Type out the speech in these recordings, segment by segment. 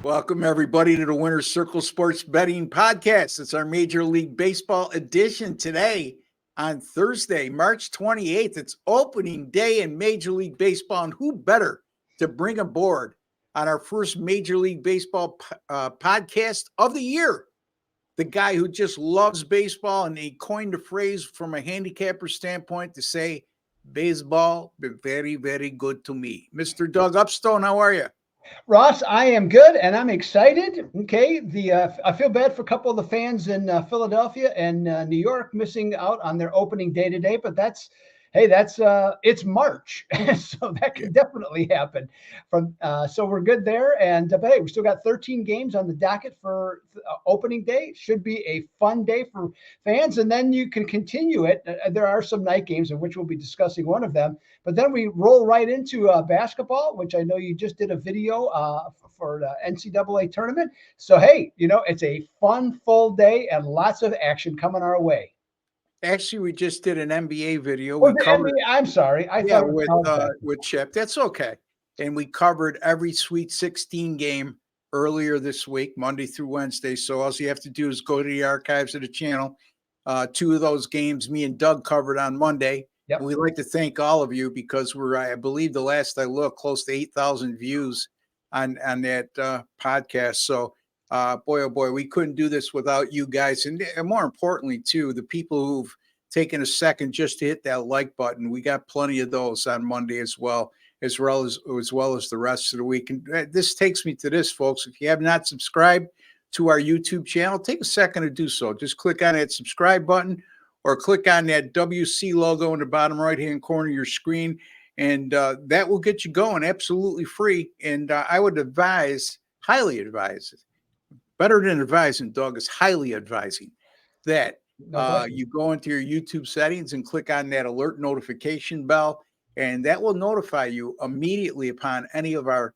Welcome, everybody, to the Winner's Circle Sports Betting Podcast. It's our Major League Baseball edition today on Thursday, March 28th. It's opening day in Major League Baseball, and who better to bring aboard on our first Major League Baseball podcast of the year? The guy who just loves baseball, and he coined a phrase from a handicapper standpoint to say, baseball been very, very good to me. Mr. Doug Upstone, how are you? Ross, I am good and I'm excited. Okay, I feel bad for a couple of the fans in Philadelphia and New York missing out on their opening day today, but it's March, so that can definitely happen. So we're good there, and but hey, we still got 13 games on the docket for opening day. Should be a fun day for fans, and then you can continue it. There are some night games, of which we'll be discussing one of them. But then we roll right into basketball, which I know you just did a video for the NCAA tournament. So hey, it's a fun, full day and lots of action coming our way. Actually, we just did an NBA video. We covered. I'm sorry. I thought with Chip. That's okay. And we covered every Sweet 16 game earlier this week, Monday through Wednesday. So all you have to do is go to the archives of the channel. Two of those games, me and Doug covered on Monday. Yep. And we'd like to thank all of you because I believe the last I looked, close to 8,000 views on that podcast. So boy, oh boy, we couldn't do this without you guys. And more importantly, too, the people who've taken a second just to hit that like button. We got plenty of those on Monday as well as the rest of the week. And this takes me to this, folks. If you have not subscribed to our YouTube channel, take a second to do so. Just click on that subscribe button or click on that WC logo in the bottom right-hand corner of your screen. And that will get you going absolutely free. And I would highly advise it. Better than advising, Doug, is highly advising that you go into your YouTube settings and click on that alert notification bell, and that will notify you immediately upon any of our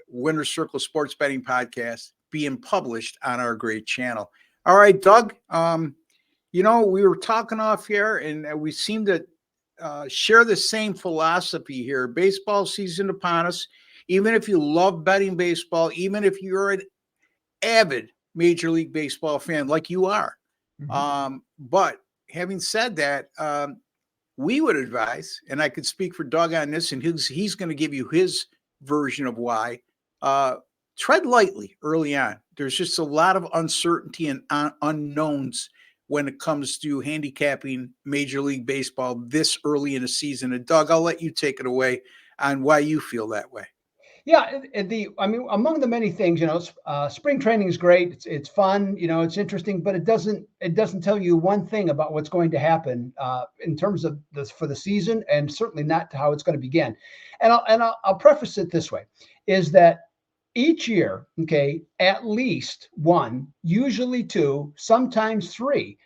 Winner's Circle Sports Betting podcasts being published on our great channel. All right, Doug, we were talking off here, and we seem to share the same philosophy here. Baseball season upon us. Even if you love betting baseball, even if you're an avid Major League Baseball fan like you are. Mm-hmm. But having said that, we would advise, and I could speak for Doug on this, and he's going to give you his version of why, tread lightly early on. There's just a lot of uncertainty and unknowns when it comes to handicapping Major League Baseball this early in the season. And Doug, I'll let you take it away on why you feel that way. Yeah, among the many things, spring training is great. It's fun, it's interesting, but it doesn't tell you one thing about what's going to happen in terms of this for the season, and certainly not how it's going to begin. And I'll preface it this way: is that each year, okay, at least one, usually two, sometimes three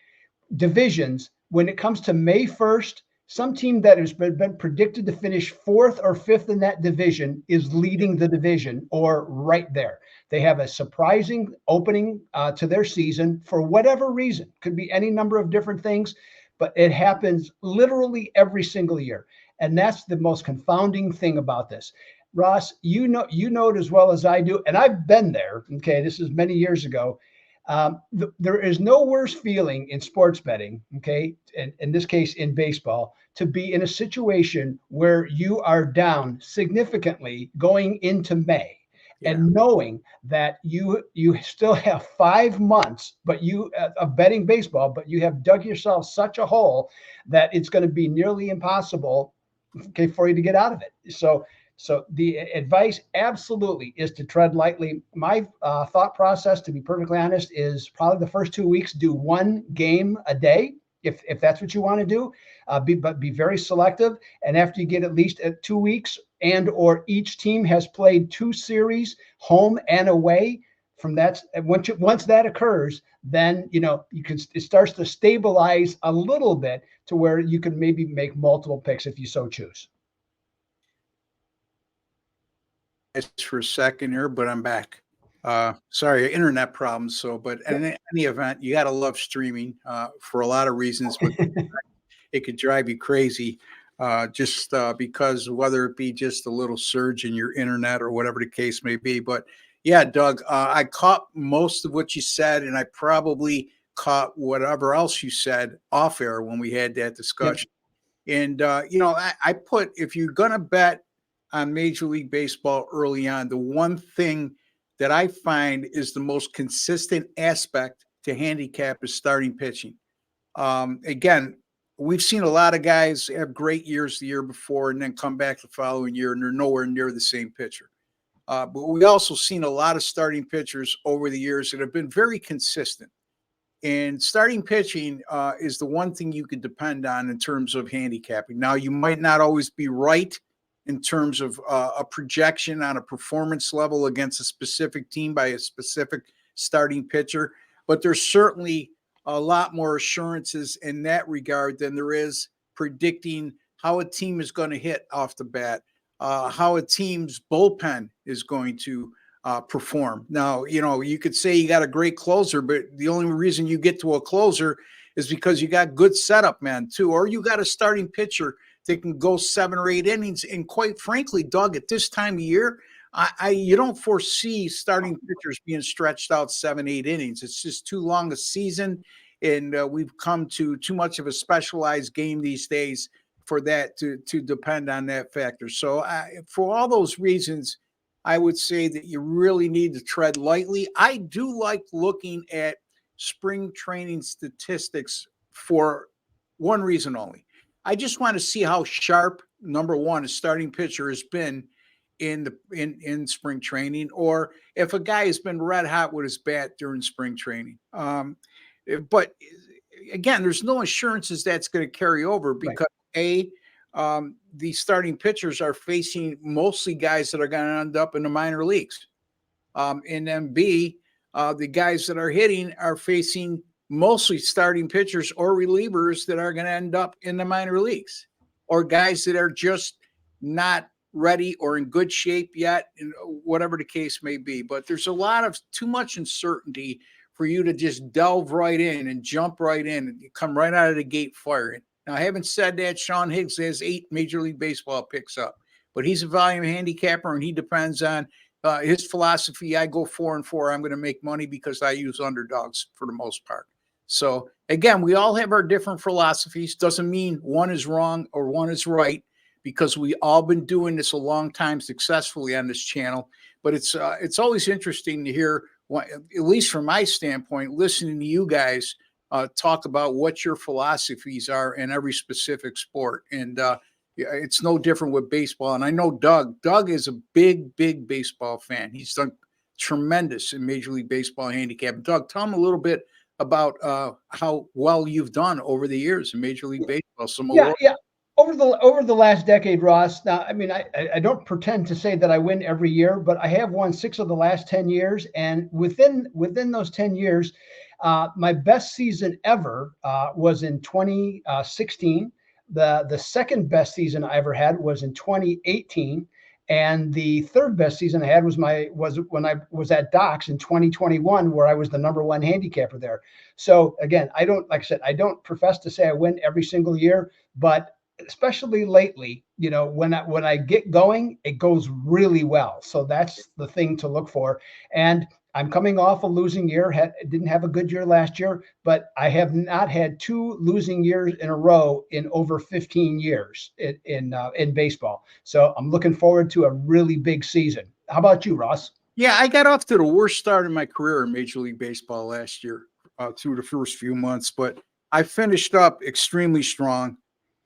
divisions when it comes to May 1st. Some team that has been predicted to finish fourth or fifth in that division is leading the division or right there. They have a surprising opening to their season for whatever reason. Could be any number of different things, but it happens literally every single year. And that's the most confounding thing about this. Ross, you know it as well as I do, and I've been there. Okay, this is many years ago. There is no worse feeling in sports betting, okay, and in this case in baseball, to be in a situation where you are down significantly going into May, and knowing that you still have 5 months, but of betting baseball, but you have dug yourself such a hole that it's going to be nearly impossible, okay, for you to get out of it. So the advice absolutely is to tread lightly. My thought process, to be perfectly honest, is probably the first 2 weeks, do one game a day, if that's what you want to do, but be very selective. And after you get at least 2 weeks and or each team has played 2 series, home and away, from that, once that occurs, then it starts to stabilize a little bit to where you can maybe make multiple picks if you so choose. For a second here, but I'm back. Sorry, internet problems. But in any event, you got to love streaming for a lot of reasons, but it could drive you crazy. because whether it be just a little surge in your internet or whatever the case may be. But yeah, Doug, I caught most of what you said, and I probably caught whatever else you said off air when we had that discussion. And, I put, if you're going to bet on Major League Baseball early on, the one thing that I find is the most consistent aspect to handicap is starting pitching. Again, we've seen a lot of guys have great years the year before and then come back the following year and they're nowhere near the same pitcher. But we also seen a lot of starting pitchers over the years that have been very consistent. And starting pitching is the one thing you can depend on in terms of handicapping. Now, you might not always be right in terms of a projection on a performance level against a specific team by a specific starting pitcher, but there's certainly a lot more assurances in that regard than there is predicting how a team is going to hit off the bat, how a team's bullpen is going to perform. Now, you could say you got a great closer, but the only reason you get to a closer is because you got good setup men too, or you got a starting pitcher that can go 7 or 8 innings. And quite frankly, Doug, at this time of year, you don't foresee starting pitchers being stretched out 7, 8 innings. It's just too long a season, and we've come to too much of a specialized game these days for that to depend on that factor. So for all those reasons, I would say that you really need to tread lightly. I do like looking at spring training statistics for one reason only. I just want to see how sharp, number one, a starting pitcher has been in spring training, or if a guy has been red hot with his bat during spring training. But again, there's no assurances that's going to carry over because the starting pitchers are facing mostly guys that are going to end up in the minor leagues. And then B, the guys that are hitting are facing mostly starting pitchers or relievers that are going to end up in the minor leagues, or guys that are just not ready or in good shape yet, whatever the case may be. But there's a lot of too much uncertainty for you to just delve right in and jump right in and come right out of the gate firing. Now, I haven't said that Sean Higgs has 8 Major League Baseball picks up, but he's a volume handicapper and he depends on his philosophy. I go 4-4. I'm going to make money because I use underdogs for the most part. So again, we all have our different philosophies. Doesn't mean one is wrong or one is right, because we all been doing this a long time successfully on this channel. But it's always interesting to hear, at least from my standpoint, listening to you guys talk about what your philosophies are in every specific sport. And it's no different with baseball. And I know Doug is a big baseball fan. He's done tremendous in Major League Baseball handicap. Doug, tell him a little bit about how well you've done over the years in Major League Baseball. Yeah. Over the last decade, Ross. Now, I mean, I don't pretend to say that I win every year, but I have won 6 of the last 10 years, and within those 10 years, my best season ever was in 2016. The second best season I ever had was in 2018. And the third best season I had was when I was at Docs in 2021, where I was the #1 handicapper there. So again, like I said, I don't profess to say I win every single year, but especially lately, when I get going, it goes really well. So that's the thing to look for. And I'm coming off a losing year. Didn't have a good year last year, but I have not had 2 losing years in a row in over 15 years in baseball. So I'm looking forward to a really big season. How about you, Ross? Yeah, I got off to the worst start in my career in Major League Baseball last year through the first few months, but I finished up extremely strong.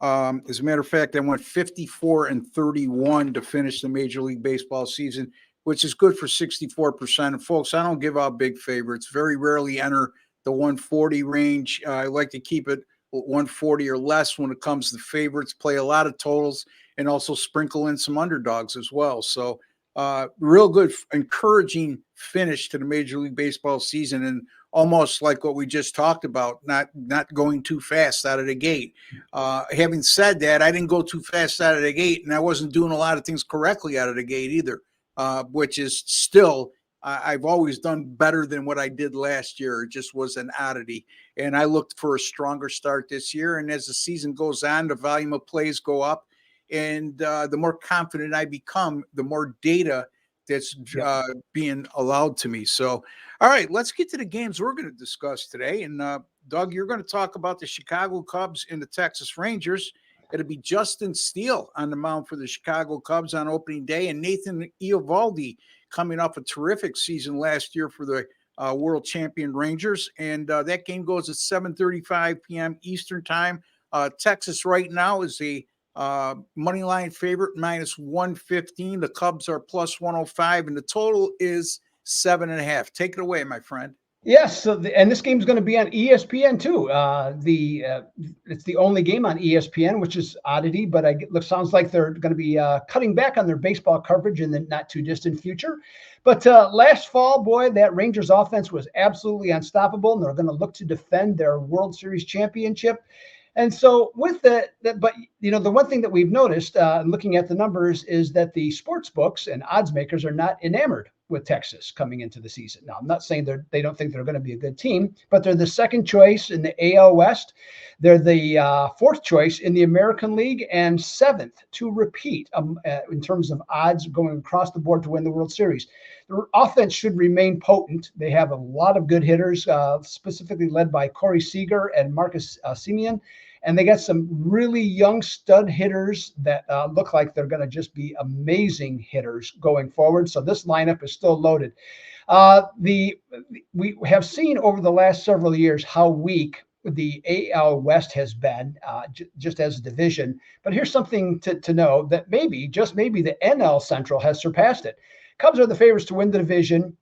As a matter of fact, I went 54-31 to finish the Major League Baseball season, which is good for 64%. And folks, I don't give out big favorites. Very rarely enter the 140 range. I like to keep it 140 or less when it comes to favorites, play a lot of totals, and also sprinkle in some underdogs as well. So real good, encouraging finish to the Major League Baseball season, and almost like what we just talked about, not going too fast out of the gate. Having said that, I didn't go too fast out of the gate, and I wasn't doing a lot of things correctly out of the gate either, which is still I've always done better than what I did last year. It just was an oddity. And I looked for a stronger start this year. And as the season goes on, the volume of plays go up. And the more confident I become, the more data that's being allowed to me. So, all right, let's get to the games we're going to discuss today. And Doug, you're going to talk about the Chicago Cubs and the Texas Rangers. It'll be Justin Steele on the mound for the Chicago Cubs on opening day, and Nathan Eovaldi coming off a terrific season last year for the world champion Rangers. And that game goes at 7:35 p.m. Eastern time. Texas right now is a money line favorite, -115. The Cubs are +105, and the total is 7.5. Take it away, my friend. Yes, so and this game is going to be on ESPN too. It's the only game on ESPN, which is oddity, but it sounds like they're going to be cutting back on their baseball coverage in the not too distant future. But last fall, boy, that Rangers offense was absolutely unstoppable, and they're going to look to defend their World Series championship. And so with but the one thing that we've noticed looking at the numbers is that the sports books and odds makers are not enamored with Texas coming into the season. Now, I'm not saying they don't think they're going to be a good team, but they're the second choice in the AL West. They're the fourth choice in the American League and seventh to repeat in terms of odds going across the board to win the World Series. The offense should remain potent. They have a lot of good hitters, specifically led by Corey Seager and Marcus Semien. And they got some really young stud hitters that look like they're going to just be amazing hitters going forward. So this lineup is still loaded. We have seen over the last several years how weak the AL West has been just as a division. But here's something to know that just maybe the NL Central has surpassed it. Cubs are the favorites to win the division,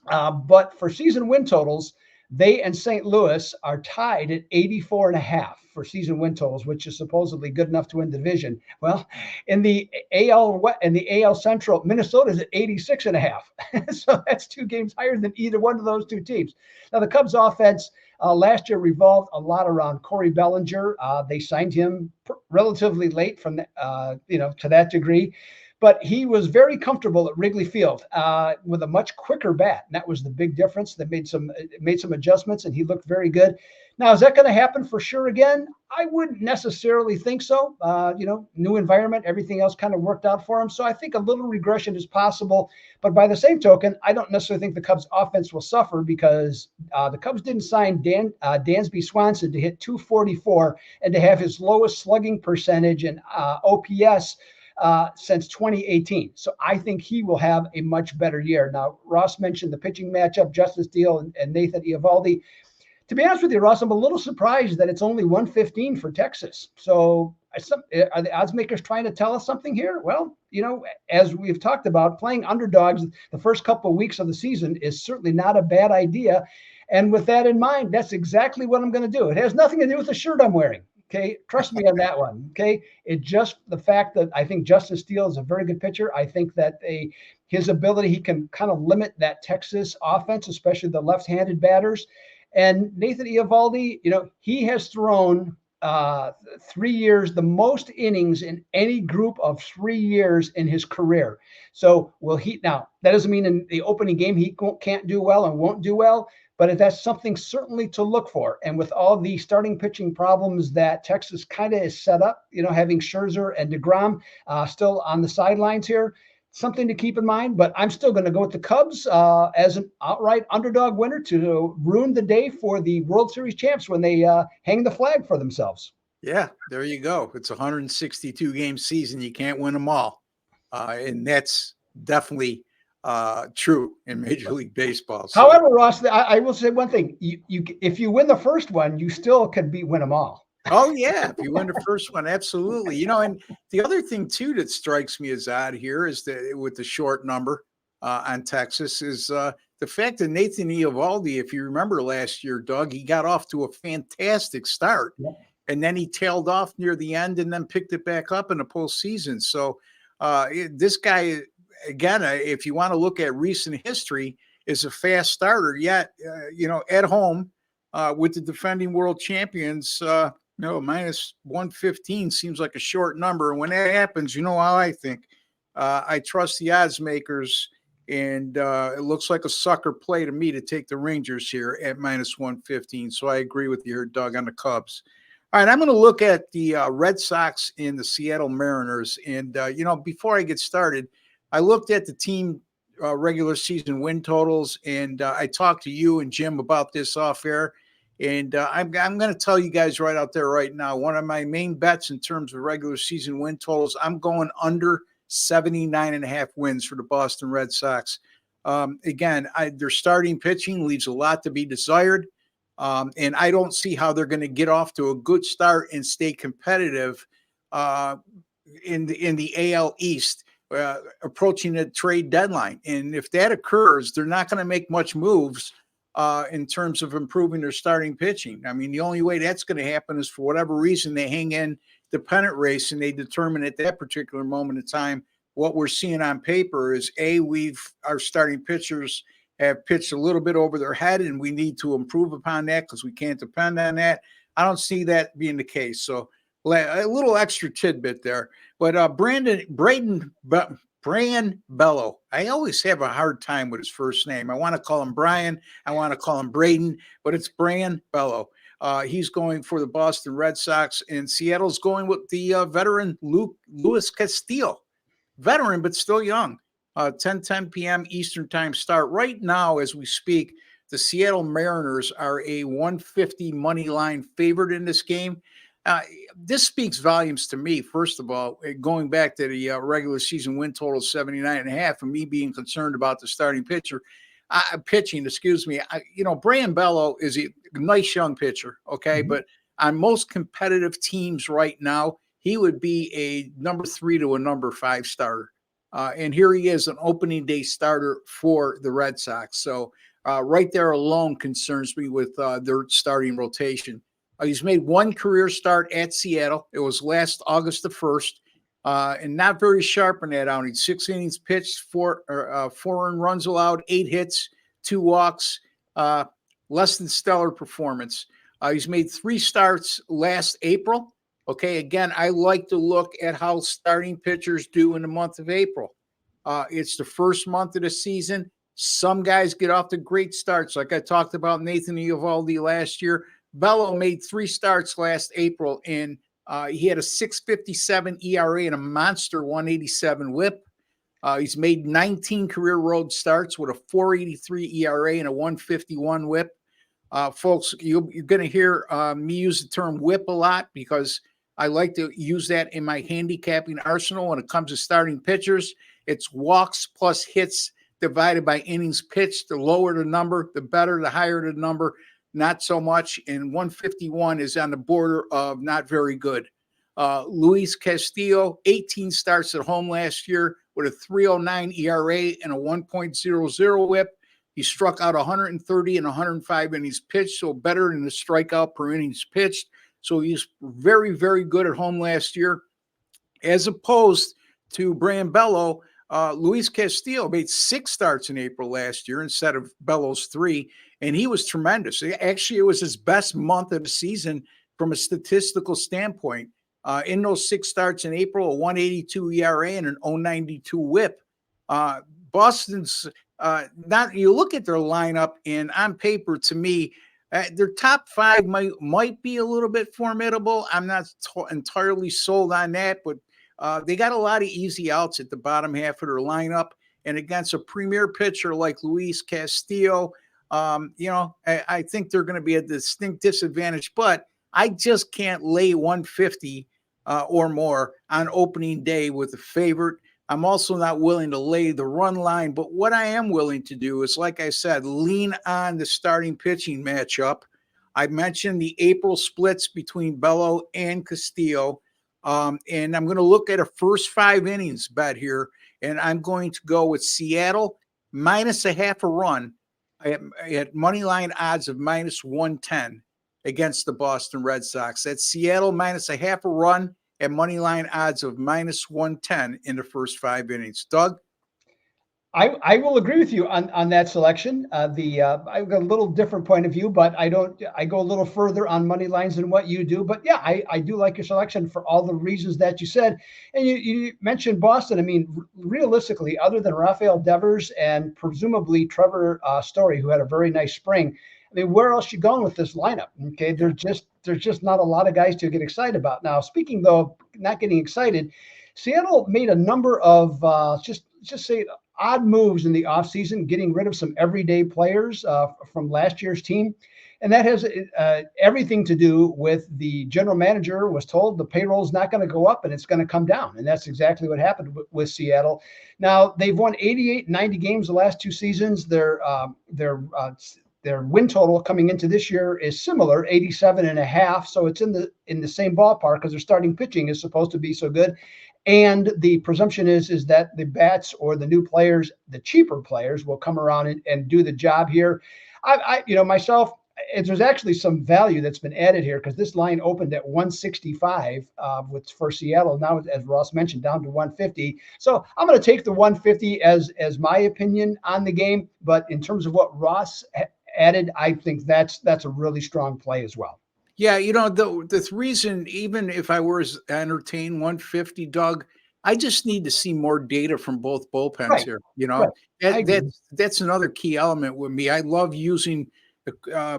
but for season win totals, they and St. Louis are tied at 84.5 for season win totals, which is supposedly good enough to win the division. Well, in the AL Central, Minnesota is at 86.5. So that's 2 games higher than either one of those 2 teams. Now, the Cubs offense last year revolved a lot around Corey Bellinger. They signed him relatively late from to that degree. But he was very comfortable at Wrigley Field with a much quicker bat. And that was the big difference. They made some adjustments, and he looked very good. Now, is that going to happen for sure again? I wouldn't necessarily think so. New environment, everything else kind of worked out for him. So I think a little regression is possible. But by the same token, I don't necessarily think the Cubs offense will suffer because the Cubs didn't sign Dansby Swanson to hit .244 and to have his lowest slugging percentage and OPS since 2018. So I think he will have a much better year. Now, Ross mentioned the pitching matchup, Justin Steele and Nathan Eovaldi. To be honest with you, Ross, I'm a little surprised that it's only 115 for Texas. So are the odds makers trying to tell us something here? Well, as we've talked about, playing underdogs the first couple of weeks of the season is certainly not a bad idea. And with that in mind, that's exactly what I'm going to do. It has nothing to do with the shirt I'm wearing. Okay, trust me on that one. Okay, it's just the fact that I think Justin Steele is a very good pitcher. I think that his ability, he can kind of limit that Texas offense, especially the left-handed batters. And Nathan Eovaldi, he has thrown 3 years, the most innings in any group of 3 years in his career. So now that doesn't mean in the opening game he can't do well and won't do well, but that's something certainly to look for. And with all the starting pitching problems that Texas kind of is set up, having Scherzer and DeGrom still on the sidelines here, something to keep in mind. But I'm still going to go with the Cubs as an outright underdog winner to ruin the day for the World Series champs when they hang the flag for themselves. Yeah, there you go. It's a 162 game season. You can't win them all. And that's definitely true in Major League Baseball. So. However, Ross, I will say one thing: if you win the first one, you still can win them all. Oh yeah, if you win the first one, absolutely. And the other thing too that strikes me as odd here is that with the short number on Texas is the fact that Nathan Eovaldi, if you remember last year, Doug, he got off to a fantastic start, and then he tailed off near the end, and then picked it back up in the postseason. So this guy. Again, if you want to look at recent history, is a fast starter. Yet, at home with the defending world champions, minus 115 seems like a short number. And when that happens, you know how I think. I trust the odds makers And it looks like a sucker play to me to take the Rangers here at -115. So I agree with you here, Doug, on the Cubs. All right, I'm going to look at the Red Sox and the Seattle Mariners. And, before I get started, I looked at the team regular season win totals, and I talked to you and Jim about this off air. And I'm going to tell you guys right out there right now, one of my main bets in terms of regular season win totals, I'm going under 79.5 wins for the Boston Red Sox. Again, their starting pitching leaves a lot to be desired. And I don't see how they're going to get off to a good start and stay competitive in the AL East approaching the trade deadline. And if that occurs, they're not going to make much moves in terms of improving their starting pitching. I mean, the only way that's going to happen is for whatever reason they hang in the pennant race and they determine at that particular moment in time what we're seeing on paper is our starting pitchers have pitched a little bit over their head, and we need to improve upon that because we can't depend on that. I don't see that being the case. So a little extra tidbit there. But Braden Bello, I always have a hard time with his first name. I want to call him Brian. I want to call him Braden, but it's Brian Bello. He's going for the Boston Red Sox, and Seattle's going with the veteran Luis Castillo. Veteran, but still young. 10 p.m. Eastern time start. Right now, as we speak, the Seattle Mariners are a 150 money line favorite in this game. This speaks volumes to me, first of all, going back to the regular season win total 79.5, and me being concerned about the starting pitching, Brian Bello is a nice young pitcher, okay? Mm-hmm. But on most competitive teams right now, he would be a number 3 to a number 5 starter. And here he is, an opening day starter for the Red Sox. So right there alone concerns me with their starting rotation. He's made one career start at Seattle. It was last August the 1st, and not very sharp in that outing. 6 innings pitched, 4 earned runs allowed, 8 hits, 2 walks, less than stellar performance. He's made 3 starts last April. Okay, again, I like to look at how starting pitchers do in the month of April. It's the first month of the season. Some guys get off to great starts, like I talked about Nathan Eovaldi last year. Bello made 3 starts last April, and he had a 6.57 ERA and a monster 187 WHIP. He's made 19 career road starts with a 4.83 ERA and a 151 WHIP. Folks, you're going to hear me use the term WHIP a lot because I like to use that in my handicapping arsenal when it comes to starting pitchers. It's walks plus hits divided by innings pitched. The lower the number, the better, the higher the number. Not so much, and 151 is on the border of not very good. Luis Castillo, 18 starts at home last year with a 3.09 ERA and a 1.00 WHIP. He struck out 130 and 105 innings pitched, so better than the strikeout per innings pitched. So he's very, very good at home last year. As opposed to Brian Bello, Luis Castillo made 6 starts in April last year instead of Bello's 3, and he was tremendous. Actually, it was his best month of the season from a statistical standpoint. In those 6 starts in April, a 1.82 ERA and an 0.92 WHIP. Boston's you look at their lineup, and on paper, to me, their top 5 might be a little bit formidable. I'm not entirely sold on that, but they got a lot of easy outs at the bottom half of their lineup. And against a premier pitcher like Luis Castillo, I think they're going to be at a distinct disadvantage. But I just can't lay 150 or more on opening day with a favorite. I'm also not willing to lay the run line. But what I am willing to do is, like I said, lean on the starting pitching matchup. I mentioned the April splits between Bello and Castillo. And I'm going to look at a first 5 innings bet here, and I'm going to go with Seattle minus a half a run at money line odds of minus 110 against the Boston Red Sox. That's Seattle minus a half a run at money line odds of minus 110 in the first 5 innings. Doug? I will agree with you on that selection. I've got a little different point of view, but I go a little further on money lines than what you do. But yeah, I do like your selection for all the reasons that you said. And you mentioned Boston. I mean, realistically, other than Rafael Devers and presumably Trevor Story, who had a very nice spring, I mean, where else you going with this lineup? Okay, there's just not a lot of guys to get excited about. Now, speaking though, of not getting excited, Seattle made a number of just say odd moves in the offseason, getting rid of some everyday players from last year's team. And that has everything to do with the general manager was told the payroll is not going to go up and it's going to come down. And that's exactly what happened with Seattle. Now, they've won 88, 90 games the last two seasons. Their win total coming into this year is similar, 87.5. So it's in the same ballpark because their starting pitching is supposed to be so good. And the presumption is that the bats or the new players, the cheaper players, will come around and do the job here. Myself, there's actually some value that's been added here because this line opened at 165 for Seattle. Now, as Ross mentioned, down to 150. So I'm going to take the 150 as my opinion on the game. But in terms of what Ross added, I think that's a really strong play as well. Yeah, the reason, even if I was entertained 150, Doug, I just need to see more data from both bullpens Right. here. Right. That's another key element with me. I love using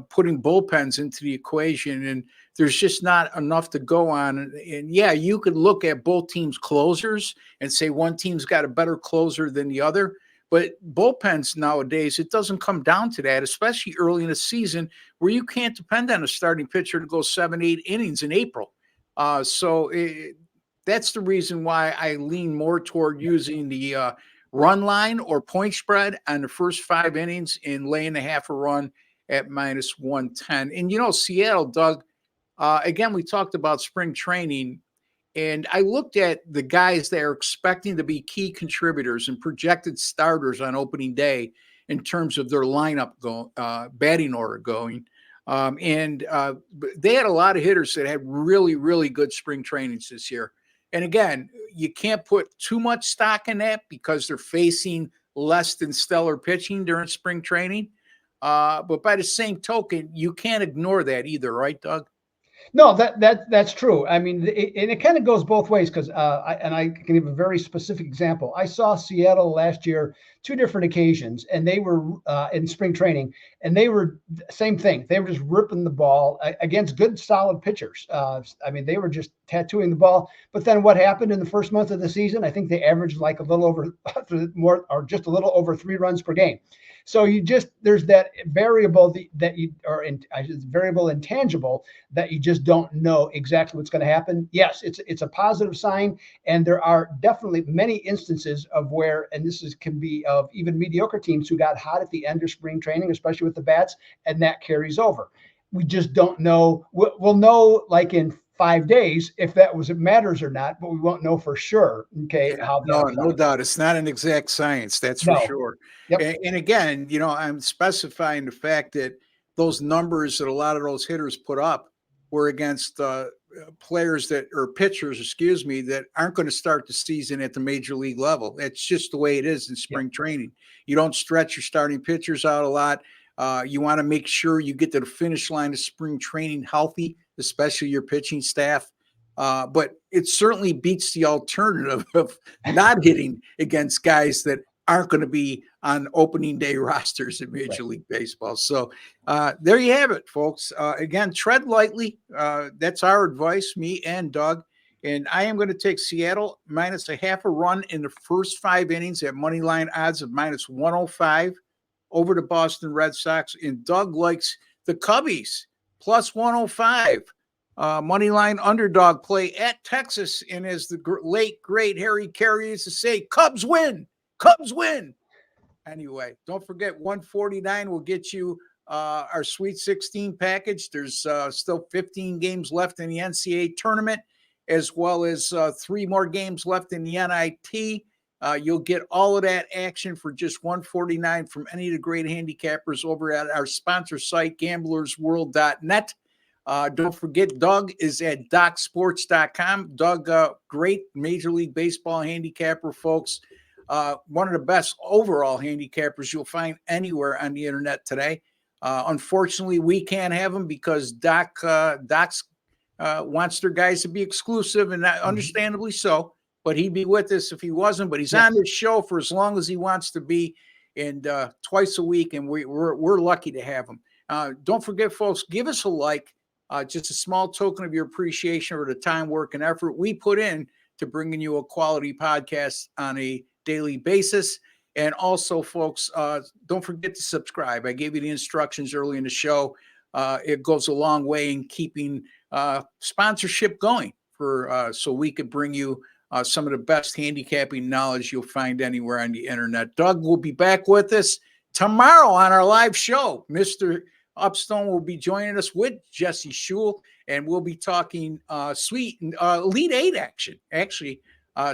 putting bullpens into the equation, and there's just not enough to go on. And yeah, you could look at both teams' closers and say one team's got a better closer than the other. But bullpens nowadays, it doesn't come down to that, especially early in the season where you can't depend on a starting pitcher to go 7, 8 innings in April. That's the reason why I lean more toward using the run line or point spread on the first 5 innings and laying a half a run at minus 110. And Seattle, Doug, again, we talked about spring training. And I looked at the guys that are expecting to be key contributors and projected starters on opening day in terms of their lineup batting order going. They had a lot of hitters that had really, really good spring trainings this year. And again, you can't put too much stock in that because they're facing less than stellar pitching during spring training. But by the same token, you can't ignore that either, right, Doug? No, that's true. I mean, it kind of goes both ways because I can give a very specific example. I saw Seattle last year, 2 different occasions, and they were in spring training, and they were same thing. They were just ripping the ball against good, solid pitchers. I mean, they were just tattooing the ball. But then what happened in the first month of the season? I think they averaged like a little over more, or just a little over 3 runs per game. So there's that variable variable intangible that you just don't know exactly what's going to happen. Yes, it's a positive sign, and there are definitely many instances of where, and can be of even mediocre teams who got hot at the end of spring training, especially with the bats, and that carries over. We just don't know. We'll know like in 5 days if it matters or not, but we won't know for sure. Okay, Yeah, how no doubt. It's not an exact science, that's for no. sure. Yep. And again, I'm specifying the fact that those numbers that a lot of those hitters put up were against players or pitchers, excuse me, that aren't going to start the season at the major league level. That's just the way it is in spring training. You don't stretch your starting pitchers out a lot. You want to make sure you get to the finish line of spring training healthy, especially your pitching staff. But it certainly beats the alternative of not hitting against guys that aren't going to be on opening day rosters in Major League Baseball. So there you have it, folks. Again, tread lightly. That's our advice, me and Doug. And I am going to take Seattle minus a half a run in the first 5 innings at money line odds of minus 105 over the Boston Red Sox. And Doug likes the Cubbies plus 105. Money line underdog play at Texas. And as the late, great Harry Carey used to say, Cubs win. Cubs win. Anyway, don't forget 149 will get you our Sweet 16 package. There's still 15 games left in the NCAA tournament, as well as 3 more games left in the NIT. You'll get all of that action for just $149 from any of the great handicappers over at our sponsor site, gamblersworld.net. Don't forget, Doug is at docsports.com. Doug, great Major League Baseball handicapper, folks. one of the best overall handicappers you'll find anywhere on the internet today. Unfortunately, we can't have him because Doc's wants their guys to be exclusive, and understandably so. But he'd be with us if he wasn't. But he's on this show for as long as he wants to be, and twice a week, and we're lucky to have him. Don't forget, folks, give us a like. Just a small token of your appreciation for the time, work, and effort we put in to bringing you a quality podcast on a daily basis. And also, folks, don't forget to subscribe. I gave you the instructions early in the show. It goes a long way in keeping sponsorship going so we could bring you some of the best handicapping knowledge you'll find anywhere on the internet. Doug will be back with us tomorrow on our live show. Mr. Upstone will be joining us with Jesse Schul, and we'll be talking Elite Eight action. Actually,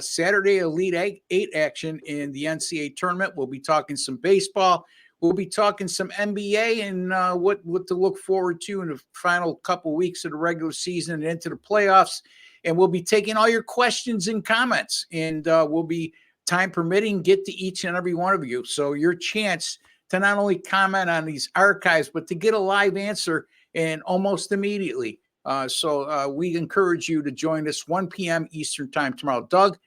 Saturday Elite Eight action in the NCAA tournament. We'll be talking some baseball. We'll be talking some NBA and what to look forward to in the final couple weeks of the regular season and into the playoffs. And we'll be taking all your questions and comments, and we'll be, time permitting, get to each and every one of you. So your chance to not only comment on these archives, but to get a live answer and almost immediately. So we encourage you to join us 1 p.m. Eastern time tomorrow. Doug,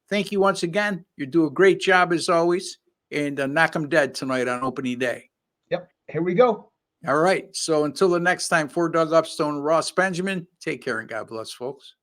thank you once again. You do a great job as always, and knock 'em dead tonight on opening day. Yep. Here we go. All right. So until the next time, for Doug Upstone and Ross Benjamin, take care and God bless, folks.